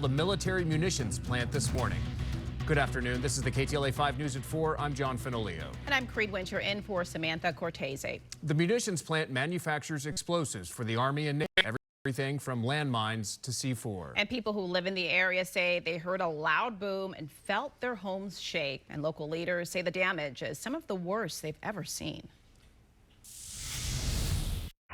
The military munitions plant this morning. Good afternoon. This is the KTLA 5 News at 4. I'm John Finolio. And I'm Creed Winter in for Samantha Cortese. The munitions plant manufactures explosives for the Army and Navy, everything from landmines to C4. And people who live in the area say they heard a loud boom and felt their homes shake. And local leaders say the damage is some of the worst they've ever seen.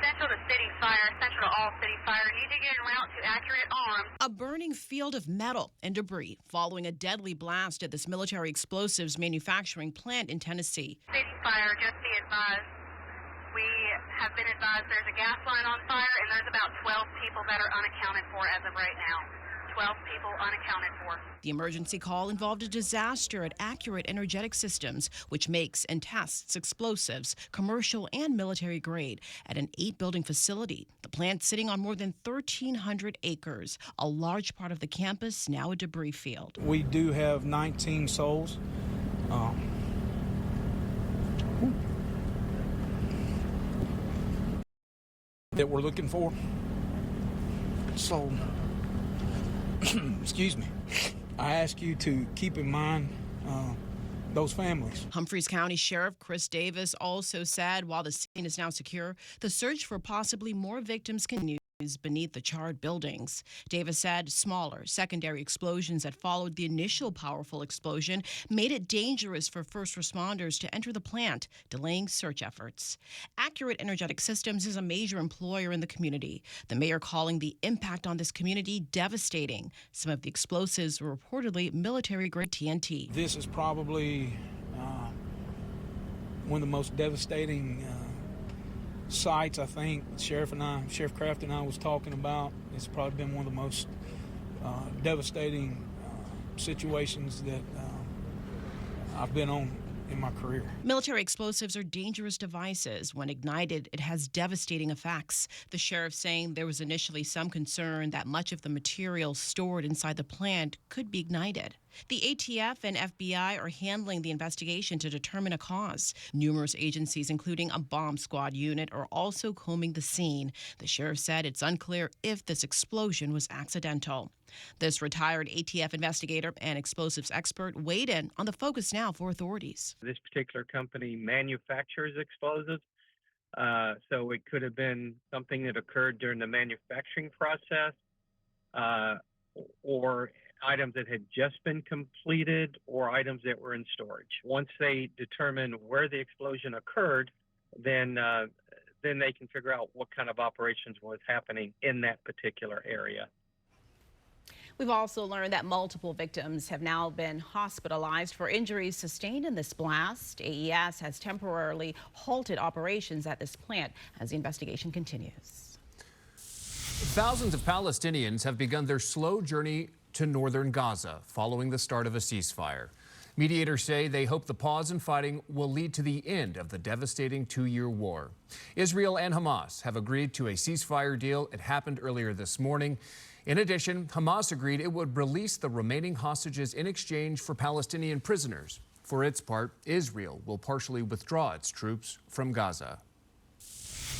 Central to city fire, central to all city fire. Need to get en route to accurate arms. A burning field of metal and debris following a deadly blast at this military explosives manufacturing plant in Tennessee. City fire, just be advised. We have been advised there's a gas line on fire and there's about 12 people that are unaccounted for as of right now. 12 people unaccounted for. The emergency call involved a disaster at Accurate Energetic Systems, which makes and tests explosives, commercial and military grade, at an 8-building facility. The plant sitting on more than 1,300 acres, a large part of the campus now a debris field. We do have 19 souls. That we're looking for. So, excuse me, I ask you to keep in mind those families. Humphreys County Sheriff Chris Davis also said while the scene is now secure, the search for possibly more victims continues beneath the charred buildings. Davis said smaller secondary explosions that followed the initial powerful explosion made it dangerous for first responders to enter the plant, delaying search efforts. Accurate Energetic Systems is a major employer in the community. The mayor calling the impact on this community devastating. Some of the explosives were reportedly military-grade TNT. This is probably one of the most devastating sites, I think, Sheriff Kraft and I was talking about. It's probably been one of the most devastating situations that I've been on in my career. Military explosives are dangerous devices. When ignited, it has devastating effects. The sheriff saying there was initially some concern that much of the material stored inside the plant could be ignited. The ATF and FBI are handling the investigation to determine a cause. Numerous agencies, including a bomb squad unit, are also combing the scene. The sheriff said it's unclear if this explosion was accidental. This retired ATF investigator and explosives expert weighed in on the focus now for authorities. This particular company manufactures explosives, so it could have been something that occurred during the manufacturing process or items that had just been completed or items that were in storage. Once they determine where the explosion occurred, then they can figure out what kind of operations was happening in that particular area. We've also learned that multiple victims have now been hospitalized for injuries sustained in this blast. AES has temporarily halted operations at this plant as the investigation continues. Thousands of Palestinians have begun their slow journey to northern Gaza following the start of a ceasefire. Mediators say they hope the pause in fighting will lead to the end of the devastating 2-year war. Israel and Hamas have agreed to a ceasefire deal. It happened earlier this morning. In addition, Hamas agreed it would release the remaining hostages in exchange for Palestinian prisoners. For its part, Israel will partially withdraw its troops from Gaza.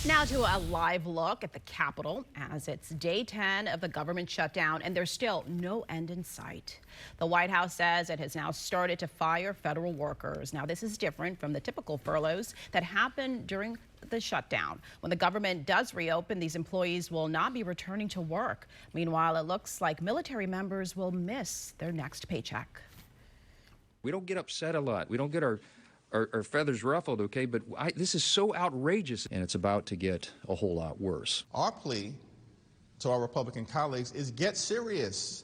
Now to a live look at the Capitol as it's day 10 of the government shutdown and there's still no end in sight. The White House says it has now started to fire federal workers. Now this is different from the typical furloughs that happen during the shutdown. When the government does reopen, these employees will not be returning to work. Meanwhile, it looks like military members will miss their next paycheck. We don't get upset a lot. We don't get our feathers ruffled, okay? But this is so outrageous, and it's about to get a whole lot worse. Our plea to our Republican colleagues is get serious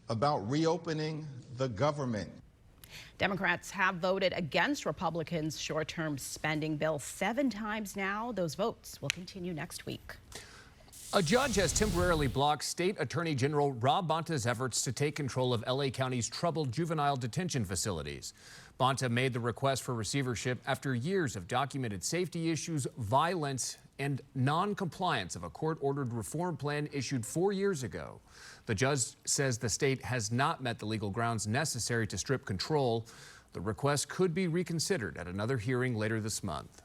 about reopening the government. Democrats have voted against Republicans' short-term spending bill 7 times now. Those votes will continue next week. A judge has temporarily blocked State Attorney General Rob Bonta's efforts to take control of L.A. County's troubled juvenile detention facilities. Bonta made the request for receivership after years of documented safety issues, violence, and non-compliance of a court-ordered reform plan issued 4 years ago. The judge says the state has not met the legal grounds necessary to strip control. The request could be reconsidered at another hearing later this month.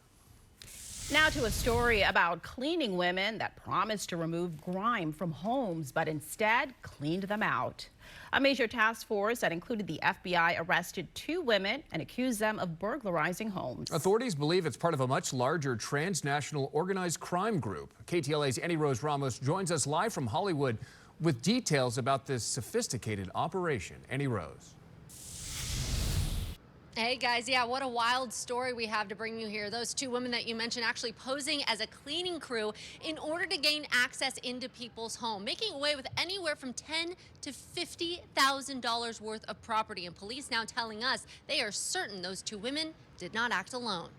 Now to a story about cleaning women that promised to remove grime from homes, but instead cleaned them out. A major task force that included the FBI arrested 2 women and accused them of burglarizing homes. Authorities believe it's part of a much larger transnational organized crime group. KTLA's Annie Rose Ramos joins us live from Hollywood with details about this sophisticated operation. Annie Rose. Hey guys, yeah, what a wild story we have to bring you here. Those 2 women that you mentioned actually posing as a cleaning crew in order to gain access into people's home, making away with anywhere from $10,000 to $50,000 worth of property. And police now telling us they are certain those 2 women did not act alone.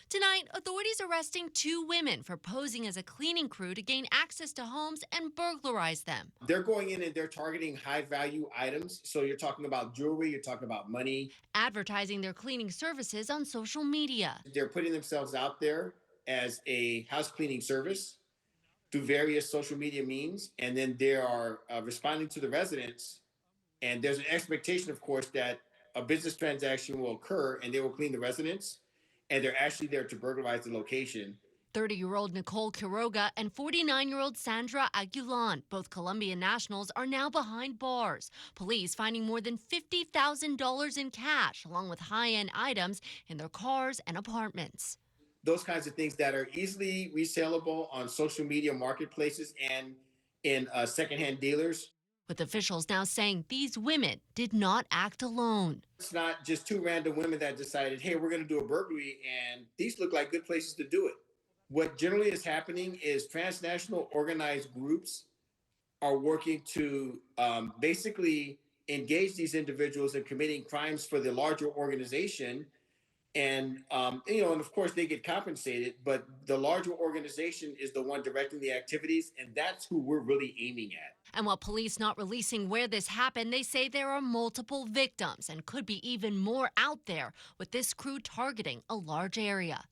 Tonight, authorities arresting 2 women for posing as a cleaning crew to gain access to homes and burglarize them. They're going in and they're targeting high-value items. So you're talking about jewelry, you're talking about money. Advertising their cleaning services on social media. They're putting themselves out there as a house cleaning service through various social media means. And then they are responding to the residents. And there's an expectation, of course, that a business transaction will occur and they will clean the residents. And they're actually there to burglarize the location. 30-year-old Nicole Quiroga and 49-year-old Sandra Aguilan, both Colombian nationals, are now behind bars. Police finding more than $50,000 in cash, along with high-end items in their cars and apartments. Those kinds of things that are easily resellable on social media marketplaces and in secondhand dealers. With officials now saying these women did not act alone. It's not just 2 random women that decided, hey, we're going to do a burglary, and these look like good places to do it. What generally is happening is transnational organized groups are working to basically engage these individuals in committing crimes for the larger organization. And, and of course they get compensated, but the larger organization is the one directing the activities, and that's who we're really aiming at. And while police not releasing where this happened, they say there are multiple victims and could be even more out there, with this crew targeting a large area.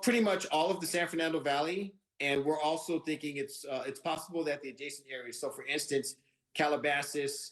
Pretty much all of the San Fernando Valley, and we're also thinking it's possible that the adjacent areas. So for instance, Calabasas,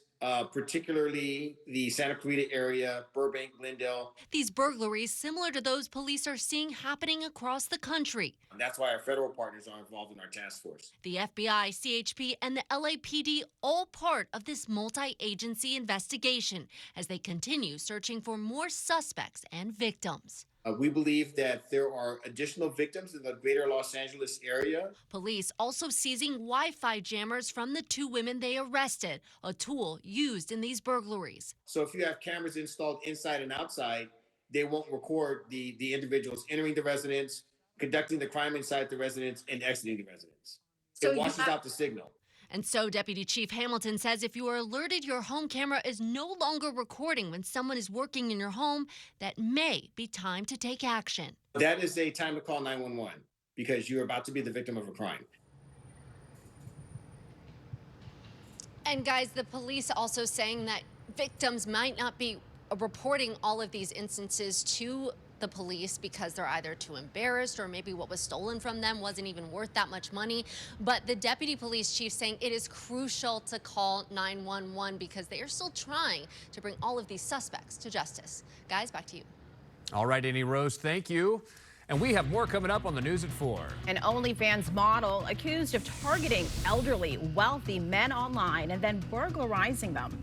particularly the Santa Clarita area, Burbank, Glendale. These burglaries similar to those police are seeing happening across the country. And that's why our federal partners are involved in our task force. The FBI, CHP, and the LAPD all part of this multi-agency investigation as they continue searching for more suspects and victims. We believe that there are additional victims in the greater Los Angeles area. Police also seizing Wi-Fi jammers from the 2 women they arrested, a tool used in these burglaries. So if you have cameras installed inside and outside, they won't record the individuals entering the residence, conducting the crime inside the residence, and exiting the residence. So it washes out the signal. And so Deputy Chief Hamilton says if you are alerted your home camera is no longer recording when someone is working in your home, that may be time to take action. That is a time to call 911 because you're about to be the victim of a crime. And guys, the police also saying that victims might not be reporting all of these instances to the police because they're either too embarrassed or maybe what was stolen from them wasn't even worth that much money. But the deputy police chief saying it is crucial to call 911 because they are still trying to bring all of these suspects to justice. Guys, back to you. All right, Annie Rose, thank you. And we have more coming up on the news at 4. An OnlyFans model accused of targeting elderly, wealthy men online and then burglarizing them.